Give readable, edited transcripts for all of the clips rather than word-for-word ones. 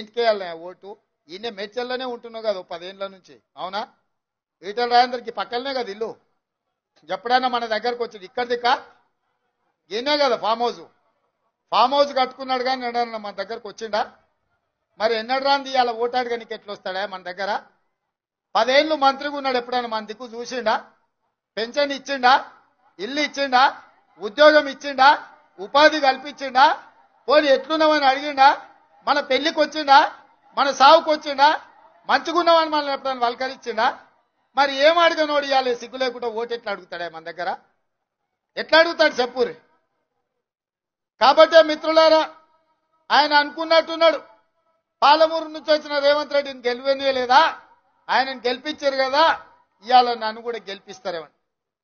దేంటికేయాలి vote? ఈయన మేడ్చల్లోనే ఉంటున్నావు కదా 10 ఏళ్ళ నుంచి, అవునా? ఈటల రాజేందర్కి పక్కనే కదా ఇల్లు. ఎప్పుడైనా మన దగ్గరకు వచ్చింది ఇక్కడ దిక్క ఈయనే కదా ఫామ్ హౌస్ కట్టుకున్నాడు కానీ ఎన్నడన్నా మన దగ్గరకు వచ్చిండా? మరి ఎన్నడు రాంది ఇలా ఓటాడుగా నీకు ఎట్లా వస్తాడా మన దగ్గర? 10 ఏళ్ళు మంత్రిగా ఉన్నాడు, ఎప్పుడైనా మన దిక్కు చూసిండా? పెన్షన్ ఇచ్చిండా? ఇల్లు ఇచ్చిండా? ఉద్యోగం ఇచ్చిండా? ఉపాధి కల్పించిండా? పోనీ ఎట్లున్నామని అడిగిండా? మన పెళ్లికి వచ్చిండా? మన సావుకు వచ్చిండా? మంచుకున్నామని మనల్ని ఎప్పుడైనా వల్కరించిండా? మరి ఏం అడగనోడు ఇవ్వాలి సిగ్గు లేకుండా ఓటు ఎట్లా అడుగుతాడా మన దగ్గర? ఎట్లా అడుగుతాడు చెప్పురి? కాబట్టే మిత్రులారా, ఆయన అనుకున్నట్టున్నాడు, పాలమూరు నుంచి వచ్చిన రేవంత్ రెడ్డిని గెలివనీయలేదా, ఆయనను గెలిపించారు కదా, ఇవాళ నన్ను కూడా గెలిపిస్తారేమని.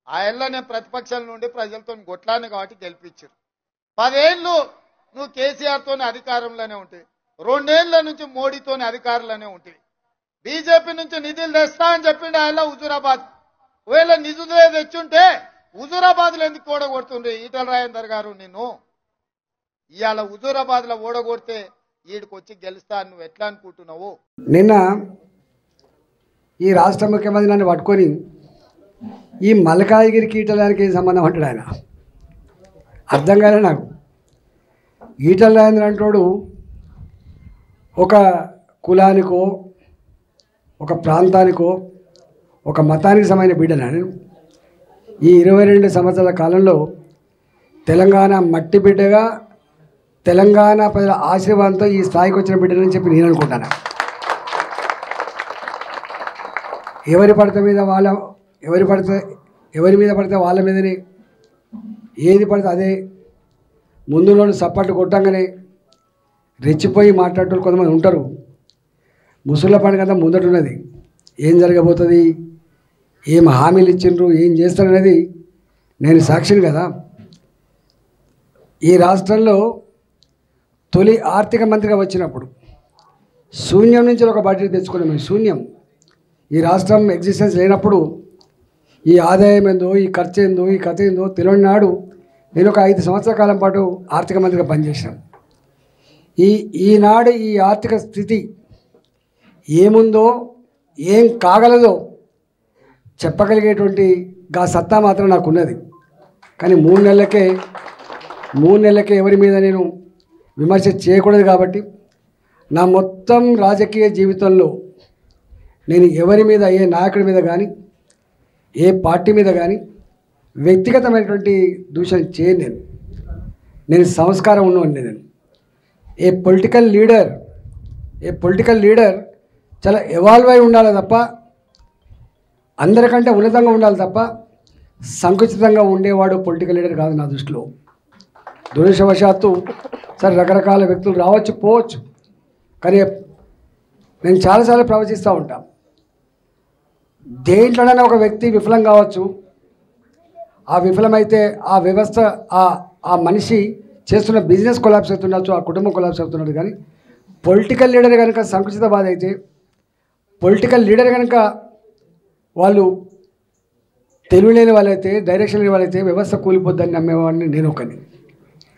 ఆ ఏళ్ళ నేను ప్రతిపక్షాల నుండి ప్రజలతో కొట్లాను కాబట్టి గెలిపించారు. 10 ఏళ్ళు నువ్వు కేసీఆర్తోనే అధికారంలోనే ఉంటుంది, 2 ఏళ్ల నుంచి మోడీతోనే అధికారంలోనే ఉంటుంది. బీజేపీ నుంచి నిధులు తెస్తా అని చెప్పిండు ఆయన హుజూరాబాద్. ఒకవేళ నిధులే తెచ్చుంటే హుజూరాబాద్లో ఎందుకు ఓడగొడుతుండ్రు ఈటల రాజేందర్ గారు? నిన్ను ఇవాళ హుజూరాబాద్లో ఓడగొడితే ఈడికి వచ్చి గెలుస్తా నువ్వు ఎట్లా అనుకుంటున్నావు? నిన్న ఈ రాష్ట్ర ముఖ్యమంత్రి నన్ను పట్టుకొని ఈ మల్కాజ్గిరి ఈటలకి ఏం సంబంధం అంటాడు ఆయన? అర్థం కాలే నాకు. ఈటల రాజేంద్ర అంటాడు ఒక కులానికో ఒక ప్రాంతానికో ఒక మతానికి సంబంధించిన బిడ్డను. ఈ 22 సంవత్సరాల కాలంలో తెలంగాణ మట్టి బిడ్డగా తెలంగాణ ప్రజల ఆశీర్వాదంతో ఈ స్థాయికి వచ్చిన బిడ్డనని చెప్పి నేను అనుకుంటాను. ఎవరి మీద పడితే వాళ్ళ మీదనే, ఏది పడితే అదే ముందులోని సప్పట్లు కొట్టంగానే రెచ్చిపోయి మాట్లాడేటోళ్ళు కొంతమంది ఉంటారు. ముసుళ్ళ పండుగ అంతా ముందటున్నది. ఏం జరగబోతుంది, ఏం హామీలు ఇచ్చిండ్రు, ఏం చేస్తారనేది నేను సాక్షిని కదా. ఈ రాష్ట్రంలో తొలి ఆర్థిక మంత్రిగా వచ్చినప్పుడు శూన్యం నుంచి ఒక బడ్జెట్ తెచ్చుకున్నాం. మేము శూన్యం, ఈ రాష్ట్రం ఎగ్జిస్టెన్స్ లేనప్పుడు ఈ ఆదాయం ఏందో, ఈ ఖర్చు ఏందో, ఈ కథ ఏందో తెలియని నాడు నేను ఒక 5 సంవత్సరాల కాలం పాటు ఆర్థిక మంత్రిగా పనిచేశాను. ఈనాడు ఈ ఆర్థిక స్థితి ఏముందో ఏం కాగలదో చెప్పగలిగేటువంటి గా సత్తా మాత్రం నాకు ఉన్నది. కానీ 3 నెలలకే ఎవరి మీద నేను విమర్శ చేయకూడదు. కాబట్టి నా మొత్తం రాజకీయ జీవితంలో నేను ఎవరి మీద, ఏ నాయకుడి మీద కానీ, ఏ పార్టీ మీద కానీ వ్యక్తిగతమైనటువంటి దూషణ చేయను. నేను సంస్కారం ఉన్నవాడిని. నేను ఏ పొలిటికల్ లీడర్ చాలా ఎవాల్వ్ అయి ఉండాలి తప్ప, అందరికంటే ఉన్నతంగా ఉండాలి తప్ప సంకుచితంగా ఉండేవాడు పొలిటికల్ లీడర్ కాదు నా దృష్టిలో. దురదృష్టవశాత్తు సరే రకరకాల వ్యక్తులు రావచ్చు పోవచ్చు, కానీ నేను చాలాసార్లు ప్రవచిస్తూ ఉంటాను. దేంట్లోనైనా ఒక వ్యక్తి విఫలం కావచ్చు, ఆ విఫలమైతే ఆ వ్యవస్థ ఆ మనిషి చేస్తున్న బిజినెస్ కొలాప్స్ అవుతుండొచ్చు, ఆ కుటుంబం కొలాప్స్ అవుతున్నది. కానీ పొలిటికల్ లీడర్ కనుక సంకుచితవాద అయితే, పొలిటికల్ లీడర్ కనుక వాళ్ళు తెలివి లేని వాళ్ళైతే, డైరెక్షన్ లేని వాళ్ళైతే వ్యవస్థ కూలిపోద్దని నమ్మేవాడిని నేను ఒకని.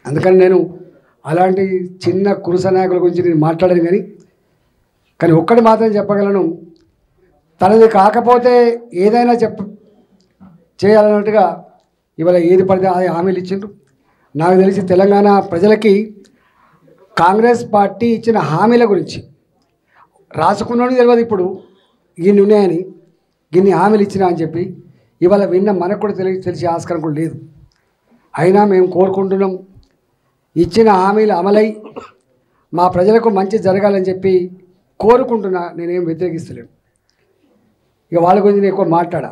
అందుకని నేను అలాంటి చిన్న కురుస నాయకుల గురించి నేను మాట్లాడాను. కానీ ఒక్కటి మాత్రం చెప్పగలను, తనది కాకపోతే ఏదైనా చేయాలన్నట్టుగా ఇవాళ ఏది పడితే అది హామీలు ఇచ్చిండ్రు. నాకు తెలిసి తెలంగాణ ప్రజలకి కాంగ్రెస్ పార్టీ ఇచ్చిన హామీల గురించి రాసుకున్నాను తెలియదు. ఇప్పుడు గిన్ని ఉన్నాయని, గిన్ని హామీలు ఇచ్చినా అని చెప్పి ఇవాళ విన్న మనకు కూడా తెలిసే ఆస్కారం కూడా లేదు. అయినా మేము కోరుకుంటున్నాం, ఇచ్చిన హామీలు అమలై మా ప్రజలకు మంచి జరగాలని చెప్పి కోరుకుంటున్నా. నేనేం వ్యతిరేకిస్తలేను. ఇక వాళ్ళ గురించి నేను ఎక్కువ మాట్లాడా.